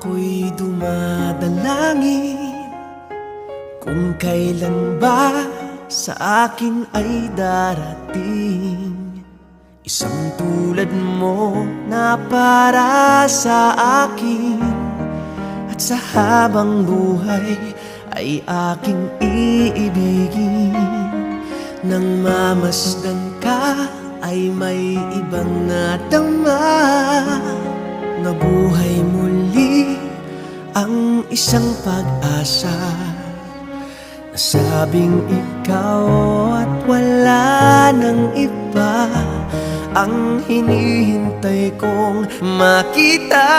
Ako'y dumadalangin kung kailan ba sa akin ay darating isang tulad mo na para sa akin. At sa habang buhay ay aking iibigin. Nang mamasdan ka ay may ibang nadama. Nabuhay muli ang isang pag-asa. Nasabing ikaw at wala nang iba ang hinihintay kong makita.